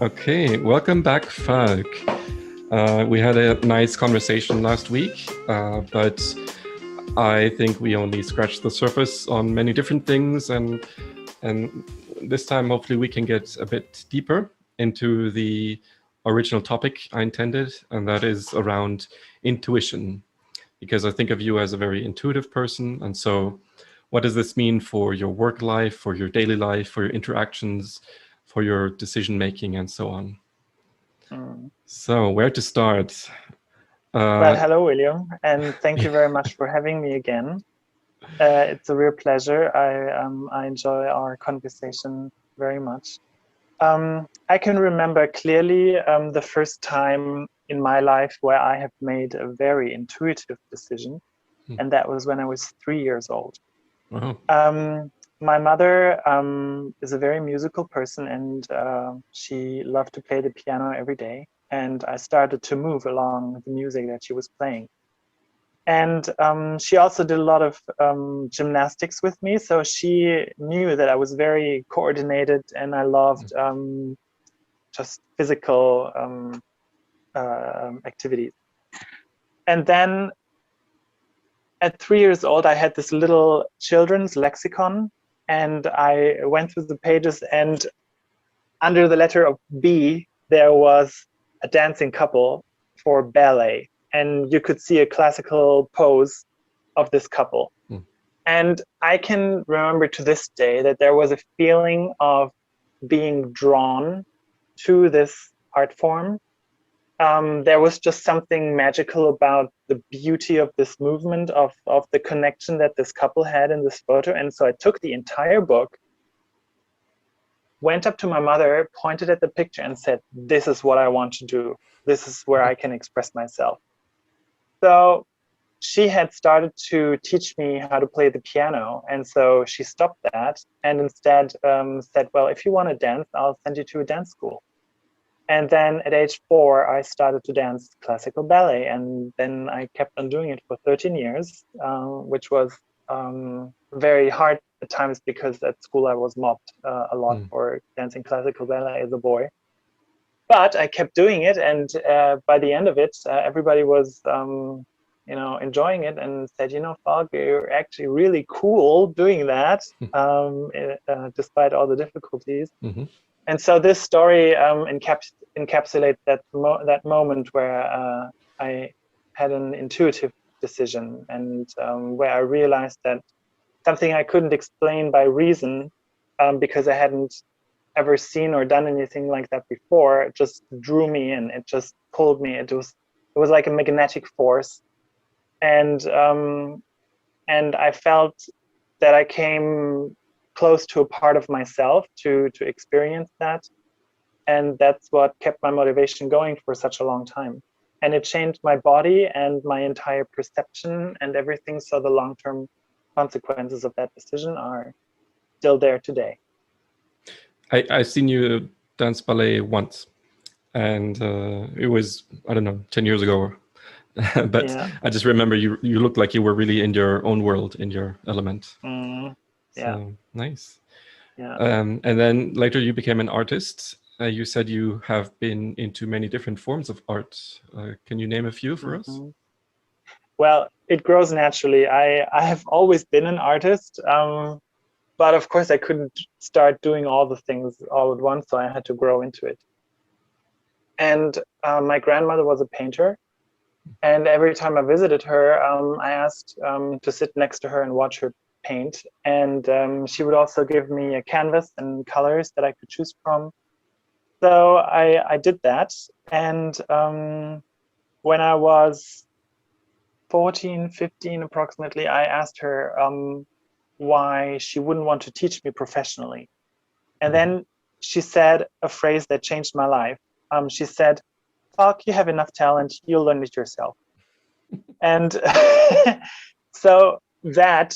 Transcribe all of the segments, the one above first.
Okay, welcome back, Falk. We had a nice conversation last week, but I think we only scratched the surface on many different things, and this time hopefully we can get a bit deeper into the original topic I intended, and that is around intuition, because I think of you as a very intuitive person, and so what does this mean for your work life, for your daily life, for your interactions, for your decision making, and so on? So where to start? Well, hello, William, and thank you very much for having me again. It's a real pleasure. I enjoy our conversation very much. I can remember clearly the first time in my life where I have made a very intuitive decision, and that was when I was 3 years old. Wow. My mother is a very musical person, and she loved to play the piano every day. And I started to move along the music that she was playing. And she also did a lot of gymnastics with me. So she knew that I was very coordinated and I loved just physical activities. And then at 3 years old, I had this little children's lexicon, and I went through the pages, and under the letter of B, there was a dancing couple for ballet. And you could see a classical pose of this couple. And I can remember to this day that there was a feeling of being drawn to this art form. There was just something magical about the beauty of this movement, of the connection that this couple had in this photo. And so I took the entire book, went up to my mother, pointed at the picture and said, "This is what I want to do. This is where I can express myself." So she had started to teach me how to play the piano. And so she stopped that and instead said, "Well, if you want to dance, I'll send you to a dance school." And then at age 4, I started to dance classical ballet. And then I kept on doing it for 13 years, which was very hard at times because at school I was mobbed a lot for dancing classical ballet as a boy. But I kept doing it. And by the end of it, everybody was enjoying it and said, "Falk, you're actually really cool doing that, despite all the difficulties." And so this story encapsulates that moment where I had an intuitive decision, and where I realized that something I couldn't explain by reason, because I hadn't ever seen or done anything like that before, it just drew me in. It just pulled me. It was like a magnetic force, and I felt that I came close to a part of myself to experience that. And that's what kept my motivation going for such a long time. And it changed my body and my entire perception and everything. So the long-term consequences of that decision are still there today. I've seen you dance ballet once, and it was, I don't know, 10 years ago. But yeah. I just remember you looked like you were really in your own world, in your element. Yeah. So nice. Yeah. And then later you became an artist. You said you have been into many different forms of art. Can you name a few for us? Well, it grows naturally. I have always been an artist, but of course I couldn't start doing all the things all at once, so I had to grow into it. And my grandmother was a painter. And every time I visited her, I asked to sit next to her and watch her paint. And she would also give me a canvas and colors that I could choose from. So I did that. And when I was 14, 15 approximately, I asked her why she wouldn't want to teach me professionally. And then she said a phrase that changed my life. She said, "Falk, you have enough talent, you'll learn it yourself." And so that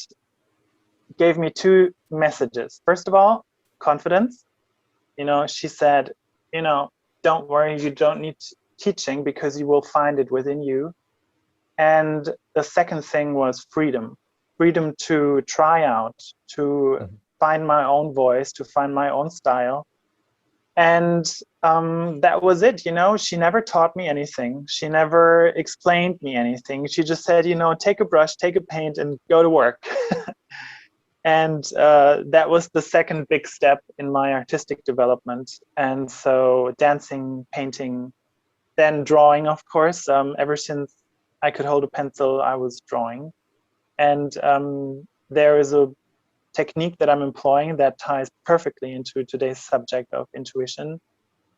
gave me 2 messages. First of all, confidence. She said, "Don't worry, you don't need teaching because you will find it within you." And the second thing was freedom to try out, to find my own voice, to find my own style. And that was it. She never taught me anything. She never explained me anything. She just said, take a brush, take a paint, and go to work. And that was the second big step in my artistic development. And so dancing, painting, then drawing, of course. Ever since I could hold a pencil, I was drawing. And there is a technique that I'm employing that ties perfectly into today's subject of intuition.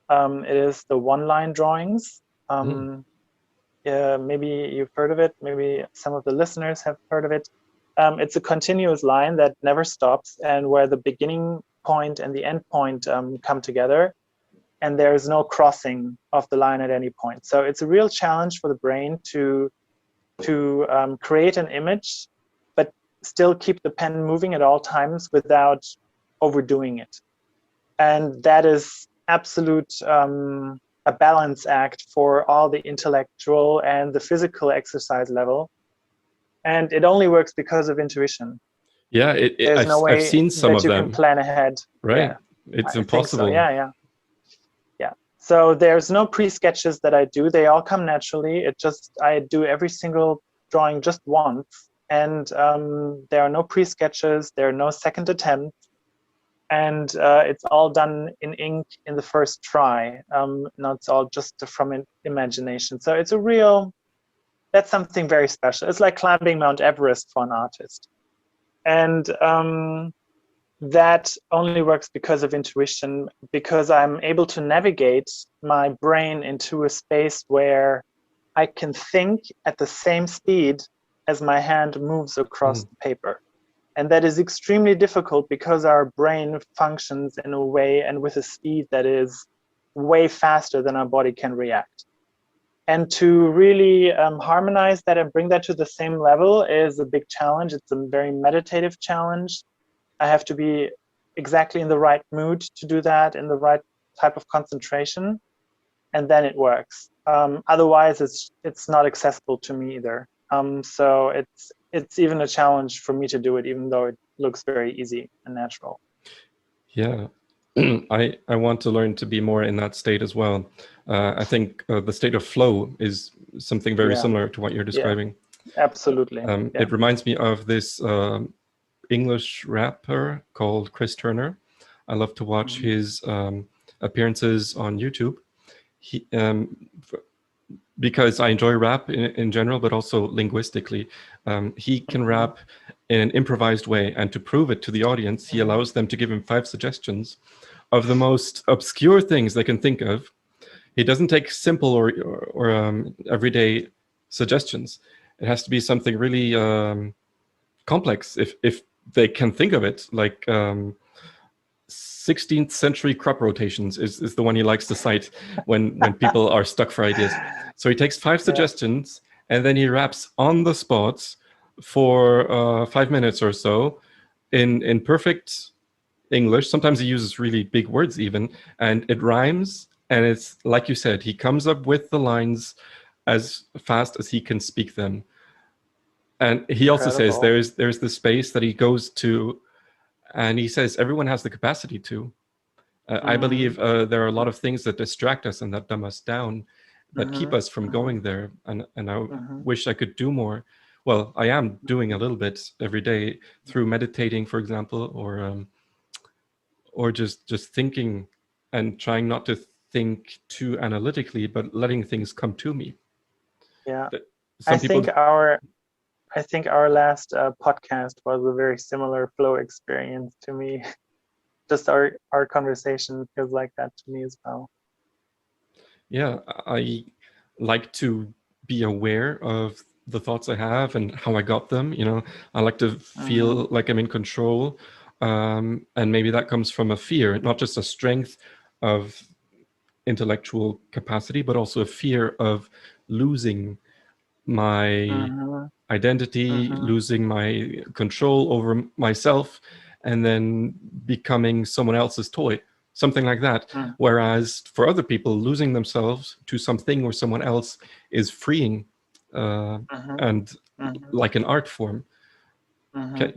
It is the one-line drawings. Maybe you've heard of it. Maybe some of the listeners have heard of it. It's a continuous line that never stops, and where the beginning point and the end point come together, and there is no crossing of the line at any point. So it's a real challenge for the brain to create an image, but still keep the pen moving at all times without overdoing it. And that is absolute a balance act for all the intellectual and the physical exercise level. And it only works because of intuition. Yeah, There's no way I've seen some that of you them. can plan ahead. Right. Yeah, It's I impossible. think so. Yeah. So there's no pre-sketches that I do. They all come naturally. I do every single drawing just once. And there are no pre-sketches. There are no second attempts. And it's all done in ink in the first try. No, it's all just from imagination. So that's something very special. It's like climbing Mount Everest for an artist. And that only works because of intuition, because I'm able to navigate my brain into a space where I can think at the same speed as my hand moves across the paper. And that is extremely difficult because our brain functions in a way and with a speed that is way faster than our body can react. And to really harmonize that and bring that to the same level is a big challenge. It's a very meditative challenge. I have to be exactly in the right mood to do that, in the right type of concentration, and then it works. Otherwise, it's not accessible to me either. So it's even a challenge for me to do it, even though it looks very easy and natural. Yeah, I want to learn to be more in that state as well. I think the state of flow is something very similar to what you're describing. Yeah, absolutely. It reminds me of this English rapper called Chris Turner. I love to watch his appearances on YouTube. Because I enjoy rap in general, but also linguistically. He can rap in an improvised way, and to prove it to the audience, he allows them to give him 5 suggestions of the most obscure things they can think of. He doesn't take simple or everyday suggestions. It has to be something really complex if they can think of it, like 16th century crop rotations is the one he likes to cite when people are stuck for ideas. So he takes 5 suggestions and then he raps on the spot for 5 minutes or so in perfect English. Sometimes he uses really big words even, and it rhymes. And it's like you said, he comes up with the lines as fast as he can speak them. And he also says there's the space that he goes to, and he says everyone has the capacity to. I believe there are a lot of things that distract us and that dumb us down, that keep us from going there. And I wish I could do more. Well, I am doing a little bit every day through meditating, for example, or just thinking and trying not to think too analytically, but letting things come to me. Yeah, I think our last podcast was a very similar flow experience to me. Just our conversation feels like that to me as well. Yeah, I like to be aware of the thoughts I have and how I got them. I like to feel like I'm in control. And maybe that comes from a fear, not just a strength of intellectual capacity, but also a fear of losing my identity, losing my control over myself, and then becoming someone else's toy, something like that. Whereas for other people, losing themselves to something or someone else is freeing and like an art form.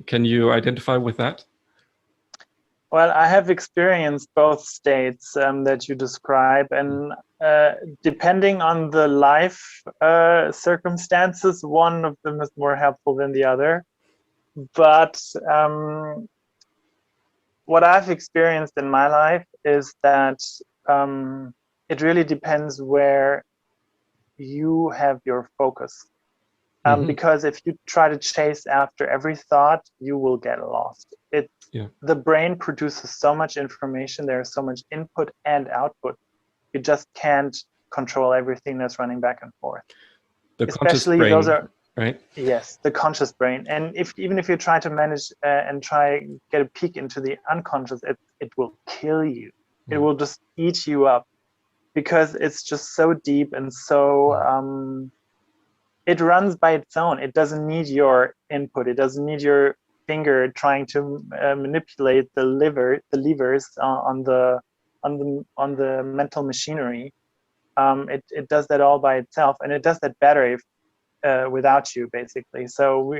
Can you identify with that? Well, I have experienced both states that you describe, and depending on the life circumstances, one of them is more helpful than the other. But what I've experienced in my life is that it really depends where you have your focus. Because if you try to chase after every thought, you will get lost. The brain produces so much information, there's so much input and output. You just can't control everything that's running back and forth. The especially brain, those are right. Yes, the conscious brain. And even if you try to manage and try get a peek into the unconscious, it will kill you. It will just eat you up, because it's just so deep and so it runs by its own. It doesn't need your input. It doesn't need your finger trying to manipulate the levers on the mental machinery. It does that all by itself, and it does that better without you, basically. So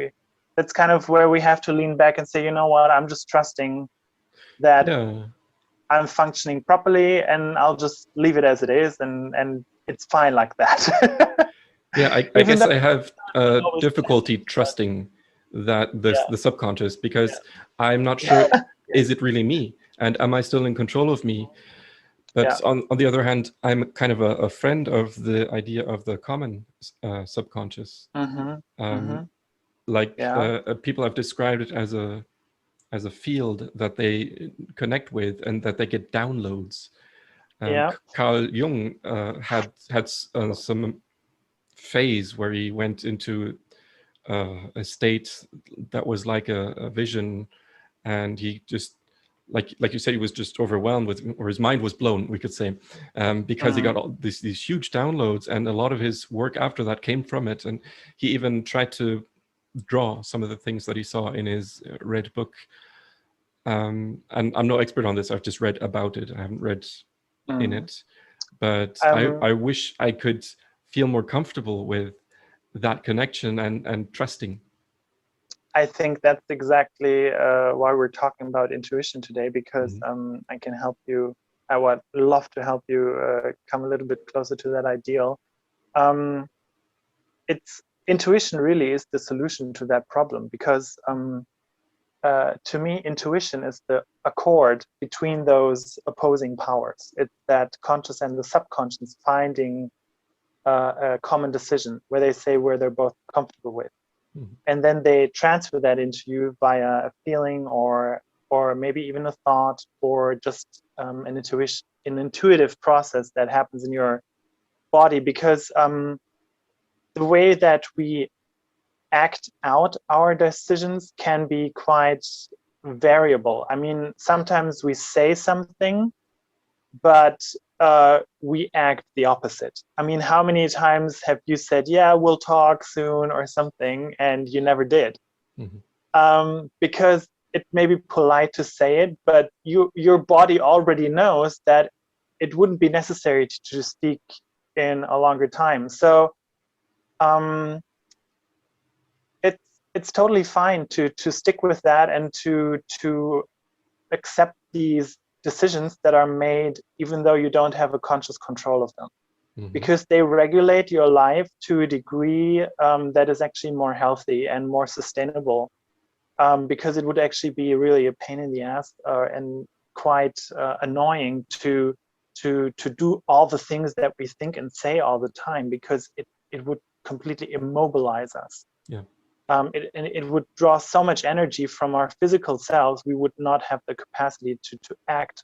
that's kind of where we have to lean back and say, you know what, I'm just trusting that I'm functioning properly, and I'll just leave it as it is, and it's fine like that. Yeah, I guess I have difficulty trusting that the subconscious, because I'm not sure, is it really me? And am I still in control of me? But on the other hand, I'm kind of a friend of the idea of the common subconscious. People have described it as a field that they connect with and that they get downloads. Karl Jung had some phase where he went into a state that was like a vision, and he just like you said, he was just overwhelmed with, or his mind was blown, we could say, because he got all these huge downloads, and a lot of his work after that came from it. And he even tried to draw some of the things that he saw in his red book. And I'm no expert on this, I've just read about it, I haven't read in it, but I wish I could feel more comfortable with that connection and trusting. I think that's exactly why we're talking about intuition today, because I can help you. I would love to help you come a little bit closer to that ideal. Intuition really is the solution to that problem, because to me, intuition is the accord between those opposing powers. It's that conscious and the subconscious finding a common decision where they say where they're both comfortable with. And then they transfer that into you via a feeling or maybe even a thought, or just an intuitive process that happens in your body. Because the way that we act out our decisions can be quite variable. I mean, sometimes we say something, but we act the opposite. I mean, how many times have you said, yeah, we'll talk soon or something, and you never did? Because it may be polite to say it, but your body already knows that it wouldn't be necessary to speak in a longer time. So it's totally fine to stick with that, and to accept these decisions that are made even though you don't have a conscious control of them, because they regulate your life to a degree that is actually more healthy and more sustainable, because it would actually be really a pain in the ass and quite annoying to do all the things that we think and say all the time, because it would completely immobilize us. It would draw so much energy from our physical selves, we would not have the capacity to act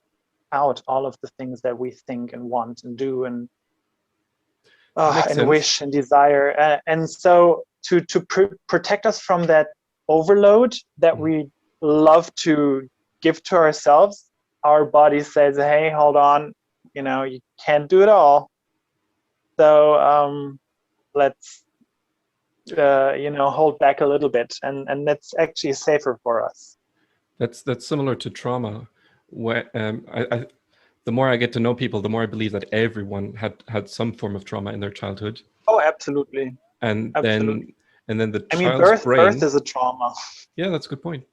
out all of the things that we think and want and do and wish and desire. And so to protect us from that overload that we love to give to ourselves, our body says, hey, hold on, you can't do it all. So let's hold back a little bit, and that's actually safer for us. That's similar to trauma, where the more I get to know people, the more I believe that everyone had some form of trauma in their childhood. Oh, absolutely. And then the I mean, child's brain. birth is a trauma. Yeah, that's a good point.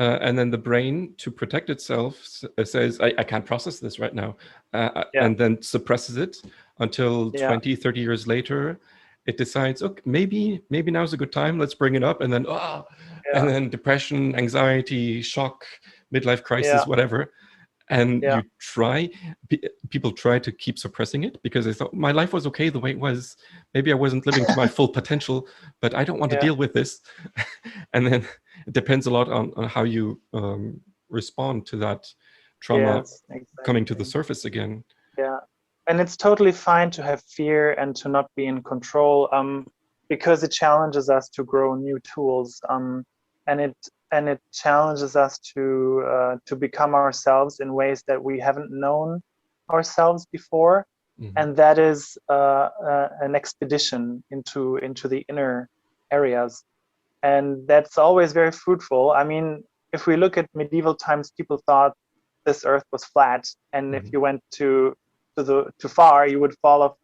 and then the brain, to protect itself, says, I can't process this right now, and then suppresses it until 20, 30 years later. It decides, okay, maybe now's a good time, let's bring it up, and then and then depression, anxiety, shock, midlife crisis, whatever. And you people try to keep suppressing it because they thought, my life was okay the way it was. Maybe I wasn't living to my full potential, but I don't want to deal with this. And then it depends a lot on how you respond to that trauma coming to the surface again. Yeah. And it's totally fine to have fear and to not be in control, because it challenges us to grow new tools, and it challenges us to become ourselves in ways that we haven't known ourselves before. Mm-hmm. And that is an expedition into the inner areas, and that's always very fruitful. I mean, if we look at medieval times, people thought this earth was flat, and if you went too far, you would fall off,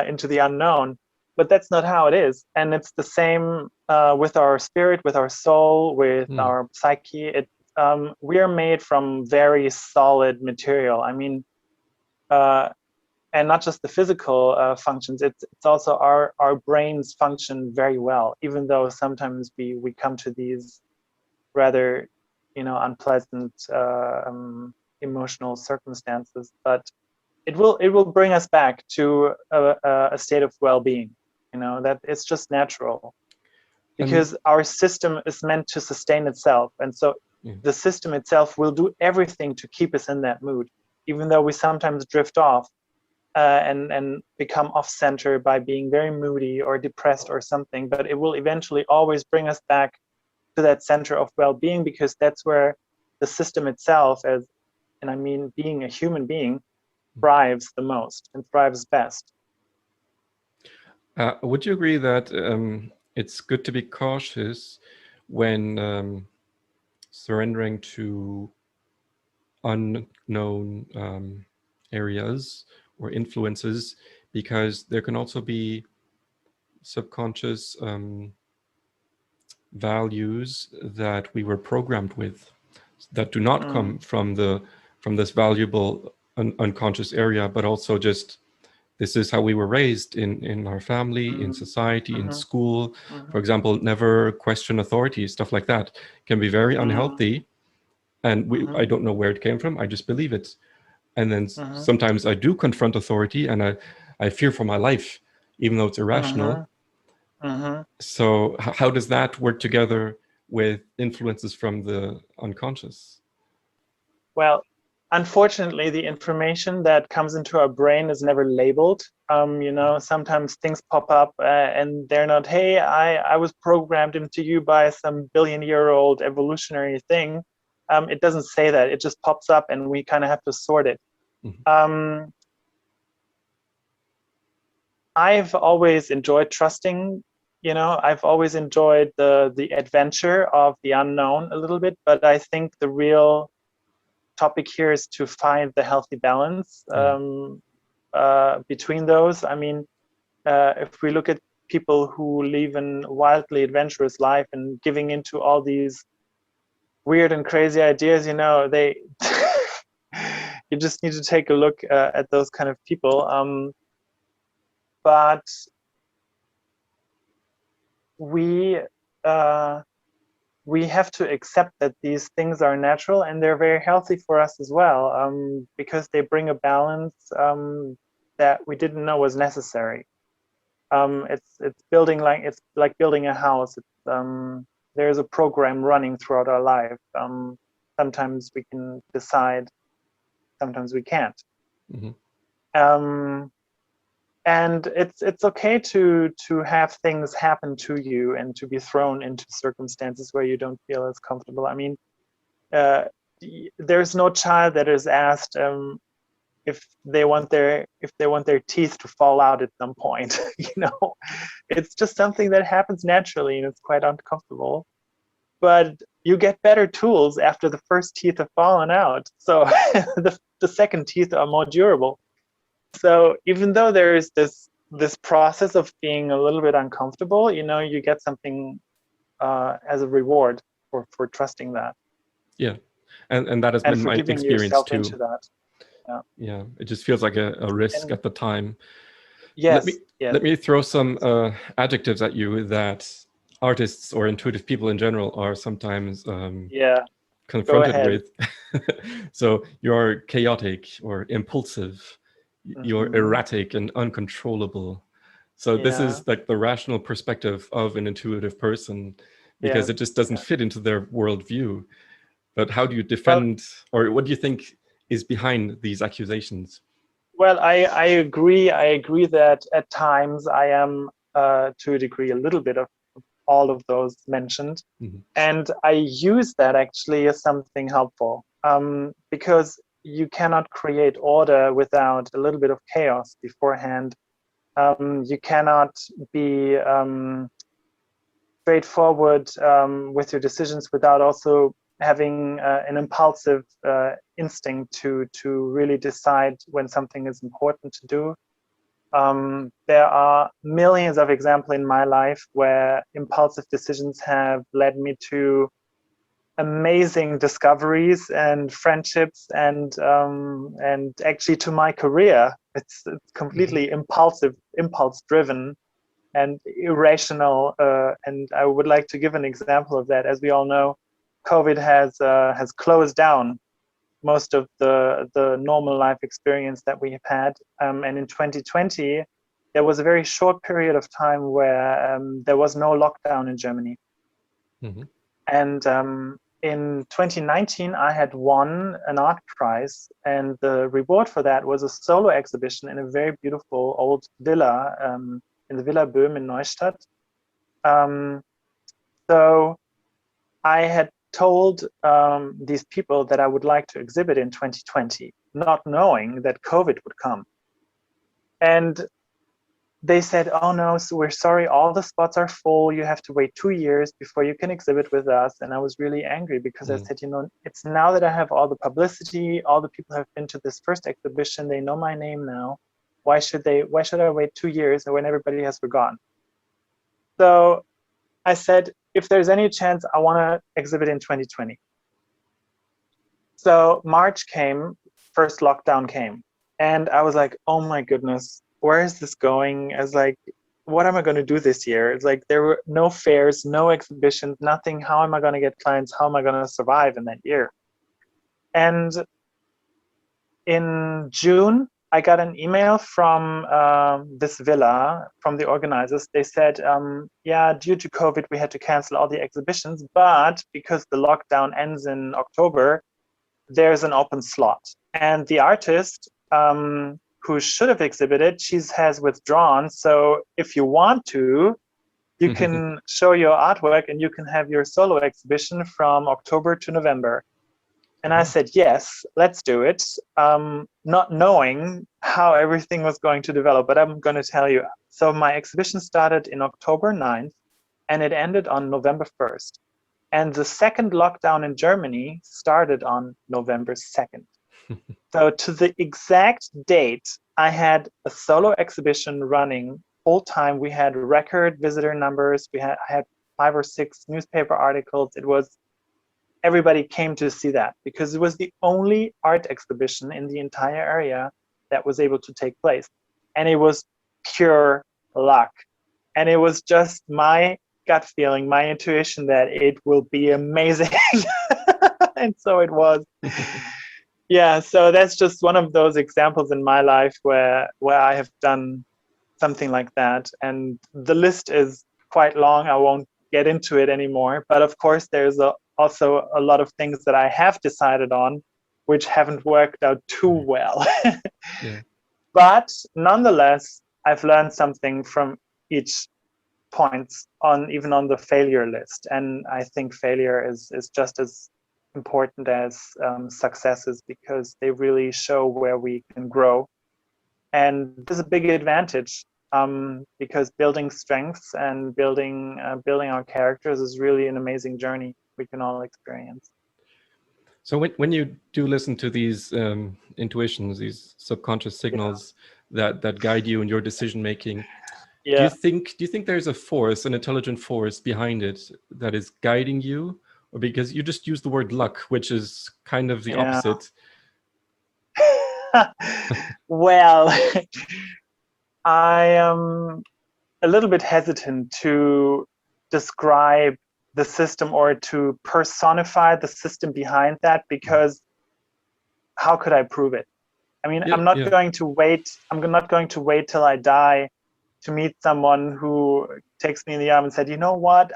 into the unknown. But that's not how it is, and it's the same with our spirit, with our soul, with our psyche. We are made from very solid material. I mean, and not just the physical functions. It's also our brains function very well, even though sometimes we come to these rather, unpleasant emotional circumstances. But it will bring us back to a state of well-being. That it's just natural, because our system is meant to sustain itself, and so the system itself will do everything to keep us in that mood, even though we sometimes drift off and become off-center by being very moody or depressed or something. But it will eventually always bring us back to that center of well-being, because that's where the system itself, and I mean being a human being, thrives the most and thrives best. Would you agree that it's good to be cautious when surrendering to unknown areas or influences, because there can also be subconscious values that we were programmed with that do not come from this valuable unconscious area, but also just this is how we were raised in our family, in society, in school. For example, never question authority, stuff like that can be very unhealthy. And I don't know where it came from. I just believe it. And then sometimes I do confront authority, and I fear for my life, even though it's irrational. So how does that work together with influences from the unconscious? Well, unfortunately, the information that comes into our brain is never labeled. Sometimes things pop up and they're not, hey, I was programmed into you by some billion-year-old evolutionary thing. It doesn't say that. It just pops up, and we kind of have to sort it. I've always enjoyed trusting. I've always enjoyed the adventure of the unknown a little bit, but I think the real topic here is to find the healthy balance between those. I mean, if we look at people who live a wildly adventurous life and giving into all these weird and crazy ideas, they you just need to take a look at those kind of people. But we have to accept that these things are natural, and they're very healthy for us as well, because they bring a balance that we didn't know was necessary. It's like building a house. There's a program running throughout our life. Sometimes we can decide, sometimes we can't. And it's okay to have things happen to you and to be thrown into circumstances where you don't feel as comfortable. I mean, there's no child that is asked if they want their teeth to fall out at some point. It's just something that happens naturally, and it's quite uncomfortable. But you get better tools after the first teeth have fallen out, so the second teeth are more durable. So even though there is this process of being a little bit uncomfortable, you get something as a reward. for trusting that. Yeah, and that has And been for my giving experience yourself too. into that. Yeah. Yeah, it just feels like a risk And at the time. yes, yes. Let me throw some adjectives at you that artists or intuitive people in general are sometimes Yeah. Go confronted ahead. with. So you're chaotic or impulsive, you're erratic and uncontrollable. So this Yeah. is like the rational perspective of an intuitive person, because Yes. it just doesn't Yes. fit into their worldview. But how do you Well, defend, or what do you think is behind these accusations? well, I agree. I agree that at times I am, to a degree, a little bit of all of those mentioned. Mm-hmm. And I use that actually as something helpful, because you cannot create order without a little bit of chaos beforehand. You cannot be straightforward with your decisions without also having an impulsive instinct to really decide when something is important to do. There are millions of examples in my life where impulsive decisions have led me to amazing discoveries and friendships, and actually to my career. It's completely impulse driven and irrational. And I would like to give an example of that. As we all know, COVID has closed down most of the normal life experience that we have had. And in 2020, there was a very short period of time where there was no lockdown in Germany. Mm-hmm. And in 2019, I had won an art prize, and the reward for that was a solo exhibition in a very beautiful old villa in the Villa Böhm in Neustadt. So I had told these people that I would like to exhibit in 2020, not knowing that COVID would come. And they said, oh no, so we're sorry, all the spots are full. You have to wait 2 years before you can exhibit with us. And I was really angry because I said, it's now that I have all the publicity, all the people have been to this first exhibition, they know my name now. Why should I wait 2 years when everybody has forgotten? So I said, if there's any chance, I want to exhibit in 2020. So March came, first lockdown came. And I was like, oh my goodness, where is this going? I was like, what am I going to do this year? It's like there were no fairs, no exhibitions, nothing. How am I going to get clients? How am I going to survive in that year? And in June, I got an email from this villa, from the organizers. They said, yeah, due to COVID, we had to cancel all the exhibitions, but because the lockdown ends in October, there's an open slot. And the artist who should have exhibited, she has withdrawn. So if you want to, you can show your artwork and you can have your solo exhibition from October to November. And I said, yes, let's do it. Not knowing how everything was going to develop, but I'm going to tell you. So my exhibition started in October 9th and it ended on November 1st. And the second lockdown in Germany started on November 2nd. So to the exact date, I had a solo exhibition running full time. We had record visitor numbers. I had 5 or 6 newspaper articles. It was, everybody came to see that because it was the only art exhibition in the entire area that was able to take place. And it was pure luck. And it was just my gut feeling, my intuition that it will be amazing. And so it was. Yeah, so that's just one of those examples in my life where I have done something like that. And the list is quite long. I won't get into it anymore. But of course, there's also a lot of things that I have decided on which haven't worked out too well. Yeah. But nonetheless, I've learned something from each points even on the failure list. And I think failure is just as important as successes because they really show where we can grow. And there's a big advantage because building strengths and building our characters is really an amazing journey we can all experience. So when you do listen to these intuitions, these subconscious signals that guide you in your decision making, do you think there's a force, an intelligent force behind it that is guiding you, Because you just use the word luck, which is kind of the Yeah. opposite. Well, I am a little bit hesitant to describe the system or to personify the system behind that, because how could I prove it? I mean, I'm not going to wait. I'm not going to wait till I die to meet someone who takes me in the arm and said, you know what,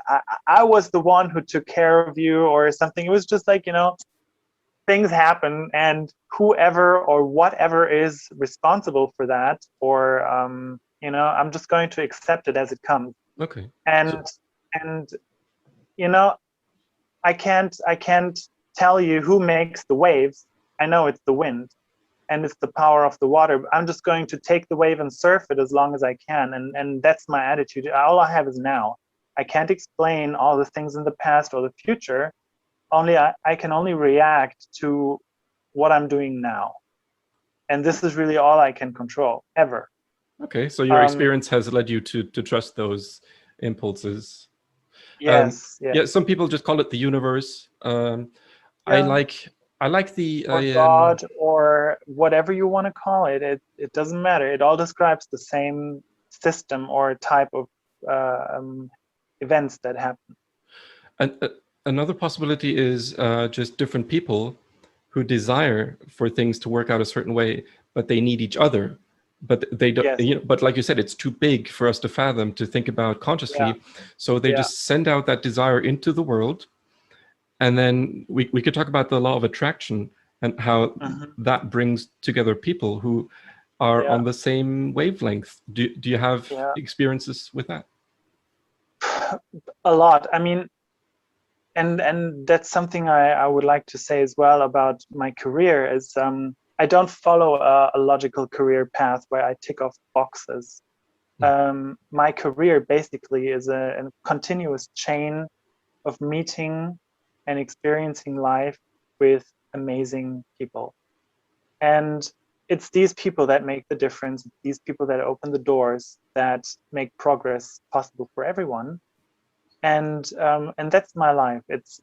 I was the one who took care of you or something. It was just like, things happen, and whoever or whatever is responsible for that, or I'm just going to accept it as it comes. Okay. And I can't tell you who makes the waves. I know it's the wind and it's the power of the water. I'm just going to take the wave and surf it as long as I can. And that's my attitude. All I have is now. I can't explain all the things in the past or the future. I can only react to what I'm doing now. And this is really all I can control, ever. Okay, so your experience has led you to trust those impulses. Yes. Yeah, some people just call it the universe. I like the or God, or whatever you want to call it. It doesn't matter. It all describes the same system or type of events that happen. And another possibility is just different people who desire for things to work out a certain way, but they need each other. But they don't. Yes. But like you said, it's too big for us to fathom, to think about consciously. Yeah. So they just send out that desire into the world, and then we could talk about the law of attraction and how that brings together people who are on the same wavelength. Do you have experiences with that? A lot. I mean, and that's something I would like to say as well about my career is I don't follow a logical career path where I tick off boxes. My career basically is a continuous chain of meeting and experiencing life with amazing people. And it's these people that make the difference, these people that open the doors, that make progress possible for everyone. And that's my life. It's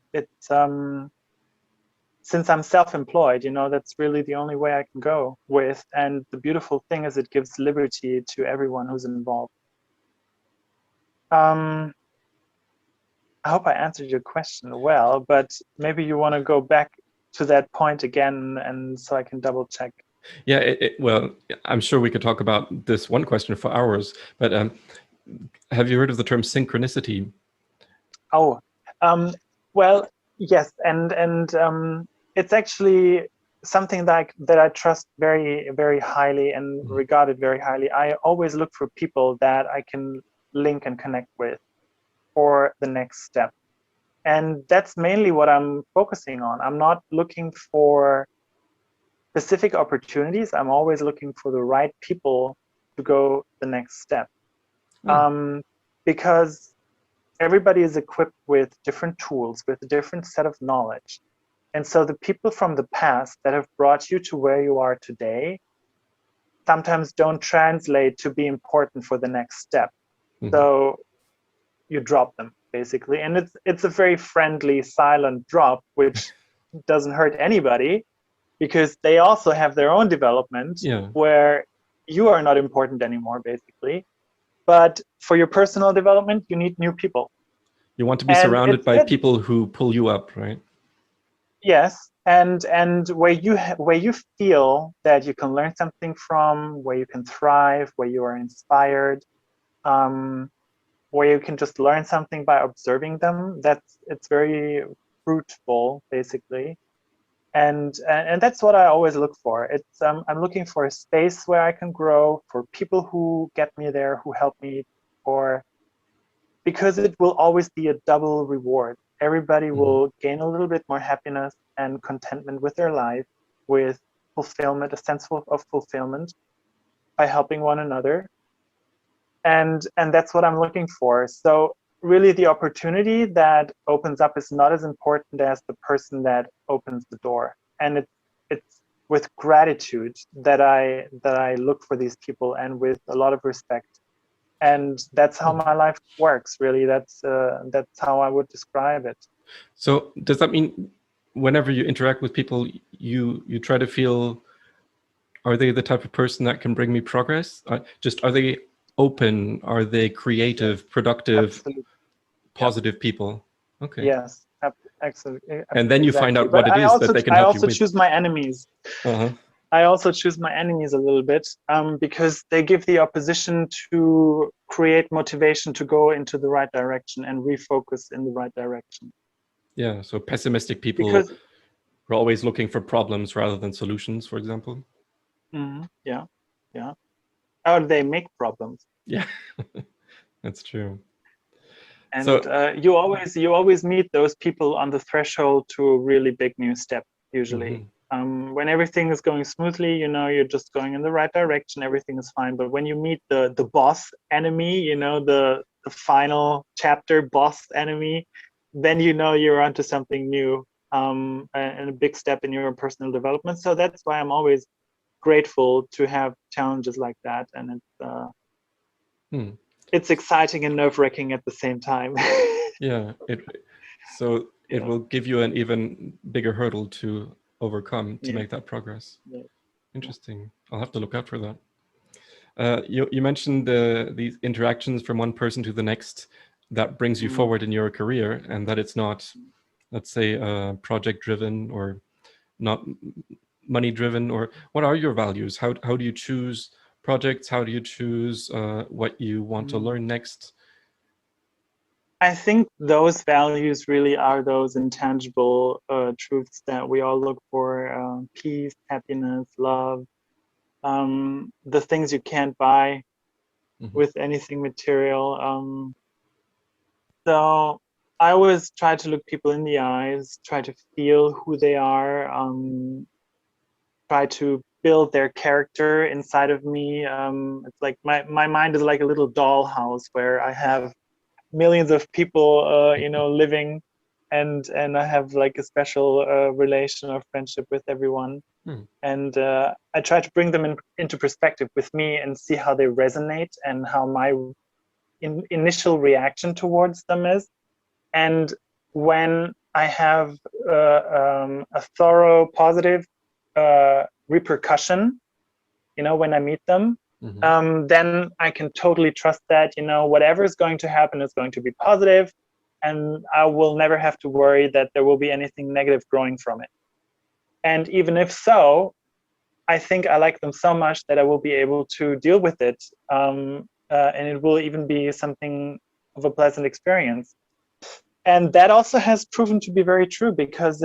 since I'm self-employed, that's really the only way I can go with. And the beautiful thing is it gives liberty to everyone who's involved. I hope I answered your question well, but maybe you want to go back to that point again, and so I can double check. Yeah, well, I'm sure we could talk about this one question for hours, but have you heard of the term synchronicity? Oh, well, yes, and it's actually something that I trust very, very highly and regard it very highly. I always look for people that I can link and connect with for the next step. And that's mainly what I'm focusing on. I'm not looking for specific opportunities. I'm always looking for the right people to go the next step. Because everybody is equipped with different tools, with a different set of knowledge. And so the people from the past that have brought you to where you are today sometimes don't translate to be important for the next step. So you drop them, basically. And it's a very friendly, silent drop, which doesn't hurt anybody, because they also have their own development where you are not important anymore, basically. But for your personal development, you need new people. You want to be surrounded by people who pull you up, right? Yes, and where you feel that you can learn something from, where you can thrive, where you are inspired, where you can just learn something by observing them. It's very fruitful, basically. And that's what I always look for. It's I'm looking for a space where I can grow, for people who get me there, who help me, because it will always be a double reward. Everybody will gain a little bit more happiness and contentment with their life, with fulfillment, a sense of fulfillment by helping one another. And that's what I'm looking for. So really the opportunity that opens up is not as important as the person that opens the door. And it's with gratitude that I look for these people, and with a lot of respect. And that's how my life works, really. That's how I would describe it. So does that mean whenever you interact with people, you try to feel, are they the type of person that can bring me progress? Are they open? Are they creative, productive, Absolutely. positive people? Okay. Yes, absolutely. And then you find Exactly. out what But it is that they can I help you also with. choose my enemies. Uh-huh. I also choose my enemies a little bit because they give the opposition to create motivation to go into the right direction and refocus in the right direction. Yeah. So pessimistic people Because are always looking for problems rather than solutions, for example. yeah, or they make problems. Yeah, that's true. And So you always meet those people on the threshold to a really big new step usually. When everything is going smoothly, you're just going in the right direction, everything is fine. But when you meet the boss enemy, the final chapter boss enemy, then you're onto something new, and a big step in your personal development. So that's why I'm always grateful to have challenges like that, and it's exciting and nerve-wracking at the same time. yeah, it will give you an even bigger hurdle to overcome to make that progress. Interesting. I'll have to look out for that. You mentioned these interactions from one person to the next that brings you forward in your career, and that it's not, let's say, project driven or not money driven. Or what are your values? How do you choose projects? How do you choose what you want to learn next? I think those values really are those intangible truths that we all look for: peace, happiness, love, the things you can't buy with anything material. So I always try to look people in the eyes, try to feel who they are, try to build their character inside of me. It's like my mind is like a little dollhouse where I have millions of people, living, and I have like a special relation or friendship with everyone. And I try to bring them into perspective with me and see how they resonate and how my initial reaction towards them is. And when I have a thorough positive repercussion, when I meet them, then I can totally trust that, whatever is going to happen is going to be positive, and I will never have to worry that there will be anything negative growing from it. And even if so, I think I like them so much that I will be able to deal with it, and it will even be something of a pleasant experience. And that also has proven to be very true, because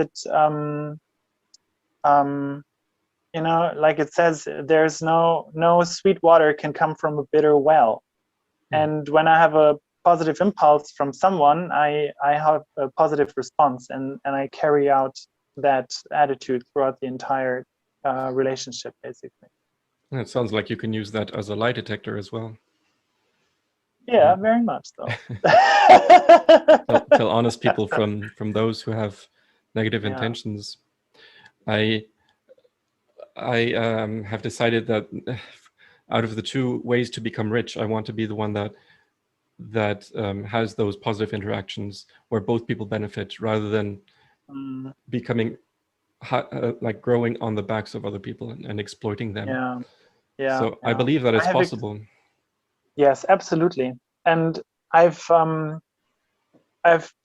like it says, there's no sweet water can come from a bitter well. And when I have a positive impulse from someone, I have a positive response, and I carry out that attitude throughout the entire relationship, basically. It sounds like you can use that as a lie detector as well. Yeah, very much so. Tell honest people from those who have negative intentions. I have decided that out of the two ways to become rich, I want to be the one that has those positive interactions where both people benefit, rather than becoming like growing on the backs of other people and exploiting them. So I believe that it's possible. Yes, absolutely. And I've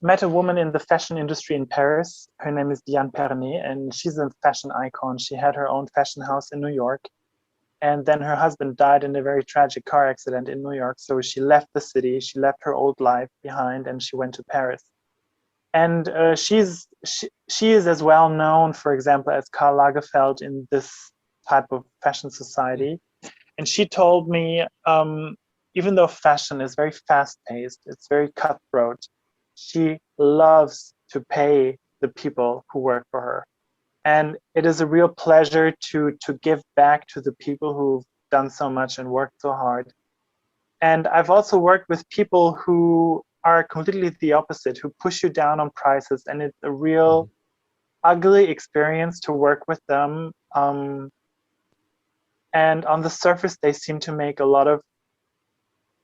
met a woman in the fashion industry in Paris. Her name is Diane Pernet, and she's a fashion icon. She had her own fashion house in New York, and then her husband died in a very tragic car accident in New York. So she left the city, she left her old life behind, and she went to Paris. And she is as well known, for example, as Karl Lagerfeld in this type of fashion society. And she told me, even though fashion is very fast-paced, it's very cutthroat, she loves to pay the people who work for her. And it is a real pleasure to give back to the people who've done so much and worked so hard. And I've also worked with people who are completely the opposite, who push you down on prices, and it's a real ugly experience to work with them. And on the surface, they seem to make a lot of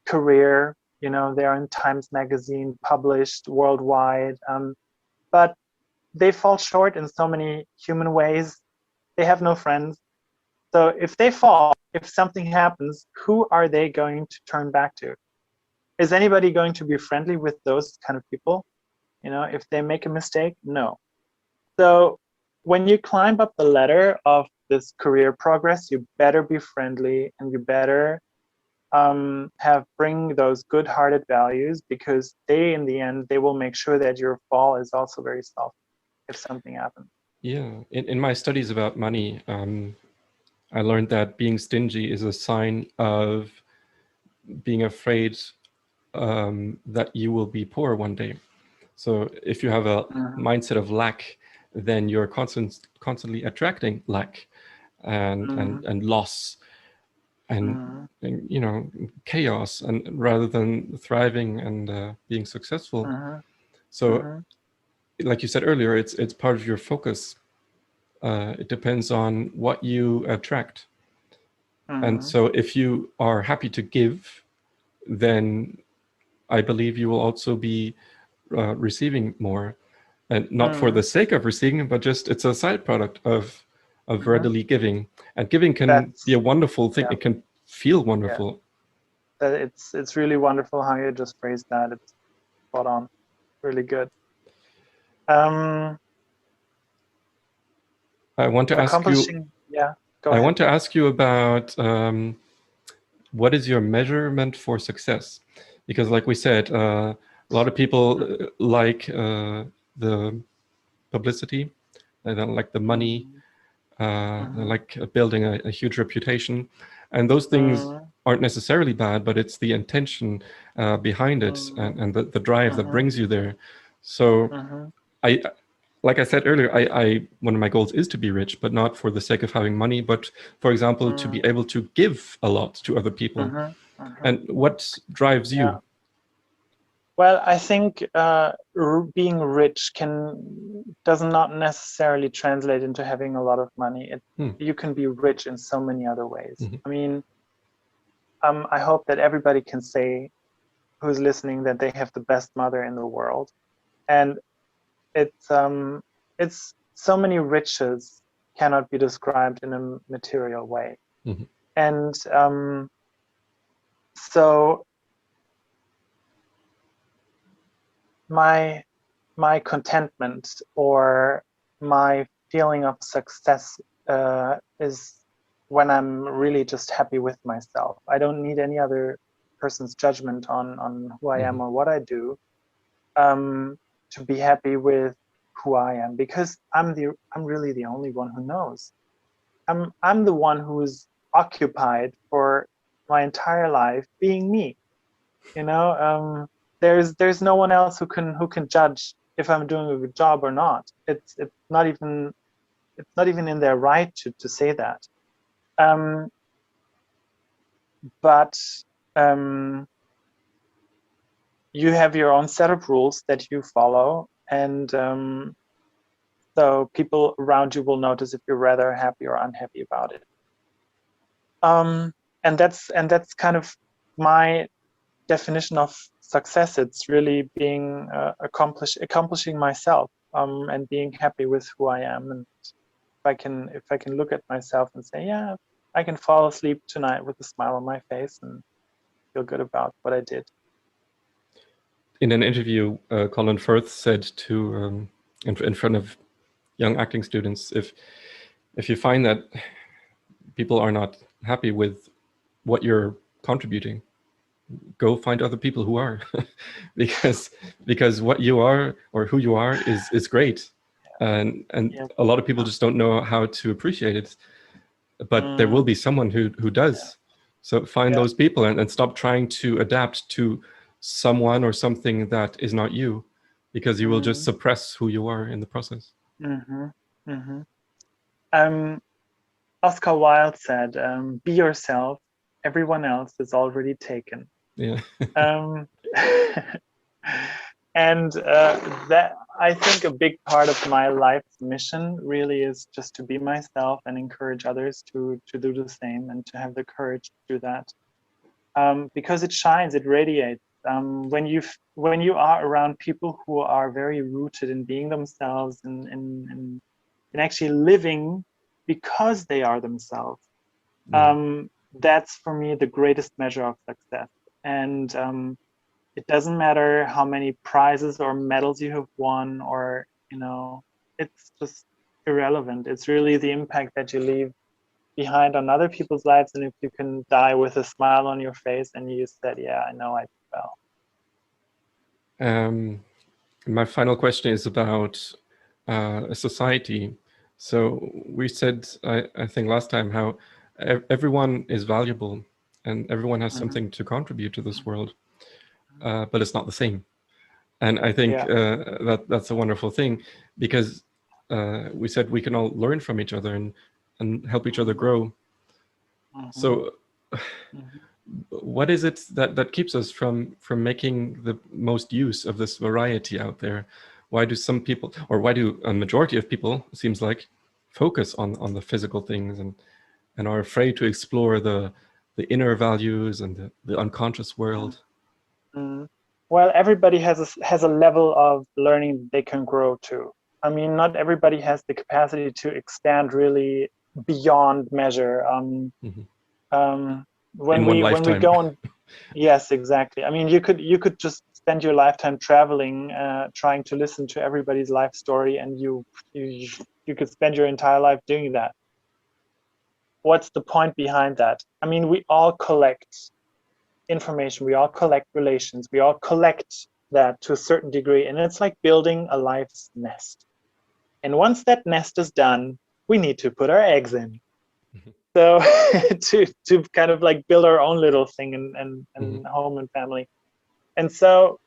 career. They are in Times Magazine, published worldwide. but they fall short in so many human ways. They have no friends. So if they fall, if something happens, who are they going to turn back to? Is anybody going to be friendly with those kind of people? You know, if they make a mistake? No. So when you climb up the ladder of this career progress, you better be friendly, and you better bring those good-hearted values, because they, in the end, they will make sure that your fall is also very soft if something happens. Yeah, in my studies about money, I learned that being stingy is a sign of being afraid that you will be poor one day. So if you have a mindset of lack, then you're constantly attracting lack and loss and you know, chaos, and rather than thriving and being successful. So like you said earlier, it's part of your focus. It depends on what you attract. And so if you are happy to give, then I believe you will also be receiving more, and not for the sake of receiving, but just it's a side product of readily giving. And giving can be a wonderful thing. It can feel wonderful. It's really wonderful how you just phrased that. It's spot on. Really good. I want to ask you. Yeah, go I ahead. want to ask you about what is your measurement for success? Because, like we said, a lot of people like the publicity, they don't like the money, they like building a huge reputation, and those things aren't necessarily bad, but it's the intention behind it and the drive that brings you there. So I, like I said earlier, I one of my goals is to be rich, but not for the sake of having money, but for example, to be able to give a lot to other people. And what drives you? Well, I think being rich does not necessarily translate into having a lot of money. You can be rich in so many other ways. I mean, I hope that everybody can say, who's listening, that they have the best mother in the world, and it's so many riches cannot be described in a material way, and so my contentment or my feeling of success is when I'm really just happy with myself. I don't need any other person's judgment on who I am or what I do to be happy with who I am, because I'm really the only one who knows. I'm the one who's occupied for my entire life being me. You know, there's no one else who can judge if I'm doing a good job or not. It's not even in their right to say that. But you have your own set of rules that you follow, and so people around you will notice if you're rather happy or unhappy about it. And that's kind of my definition of success. It's really being accomplishing myself, and being happy with who I am. And if I can look at myself and say, yeah, I can fall asleep tonight with a smile on my face and feel good about what I did. In an interview, Colin Firth said to in front of young acting students, if you find that people are not happy with what you're contributing, go find other people who are, because what you are or who you are is great, and a lot of people just don't know how to appreciate it, but there will be someone who does. So find those people and stop trying to adapt to someone or something that is not you, because you will just suppress who you are in the process. Oscar Wilde said, be yourself, everyone else is already taken. Yeah. And that, I think, a big part of my life's mission really is just to be myself and encourage others to do the same, and to have the courage to do that, because it shines, it radiates. When you are around people who are very rooted in being themselves and actually living because they are themselves, that's for me the greatest measure of success. And it doesn't matter how many prizes or medals you have won, or it's just irrelevant. It's really the impact that you leave behind on other people's lives, and if you can die with a smile on your face and you said, yeah, I know I did well. My final question is about a society. So we said, I think last time, how everyone is valuable and everyone has something to contribute to this world, but it's not the same. And I think that's a wonderful thing, because we said we can all learn from each other and help each other grow. So what is it that keeps us from making the most use of this variety out there? Why do some people, or why do a majority of people, seems like, focus on the physical things and are afraid to explore the inner values and the unconscious world? Well, everybody has a level of learning they can grow to. I mean, not everybody has the capacity to expand really beyond measure. When we go on, yes, exactly. I mean, you could just spend your lifetime traveling, trying to listen to everybody's life story, and you could spend your entire life doing that. What's the point behind that? I mean, we all collect information, we all collect relations, we all collect that to a certain degree, and it's like building a life's nest. And once that nest is done, we need to put our eggs in. So to kind of like build our own little thing and home and family. And so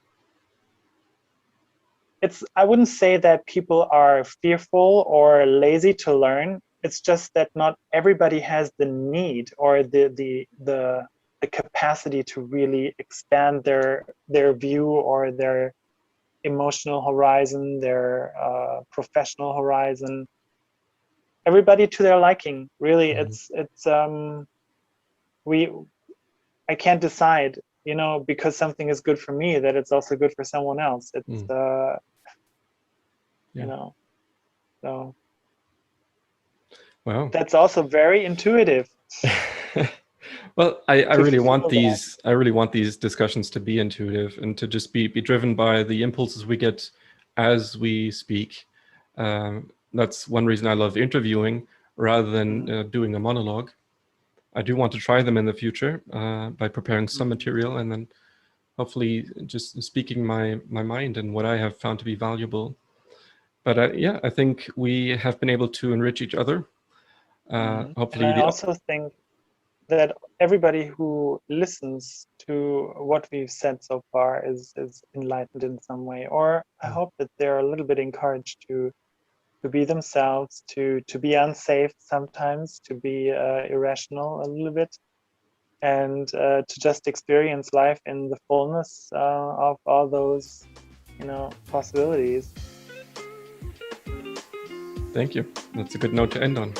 I wouldn't say that people are fearful or lazy to learn. It's just that not everybody has the need or the capacity to really expand their view or their emotional horizon, their professional horizon. Everybody to their liking, really. I can't decide, because something is good for me, that it's also good for someone else. It's so wow, that's also very intuitive. Well, I really want these discussions to be intuitive and to just be driven by the impulses we get as we speak. That's one reason I love interviewing rather than doing a monologue. I do want to try them in the future by preparing some material and then hopefully just speaking my mind and what I have found to be valuable. But I think we have been able to enrich each other. Hopefully, and I also think that everybody who listens to what we've said so far is enlightened in some way, or I hope that they're a little bit encouraged to be themselves, to be unsafe sometimes, to be irrational a little bit, and to just experience life in the fullness of all those possibilities. Thank you. That's a good note to end on.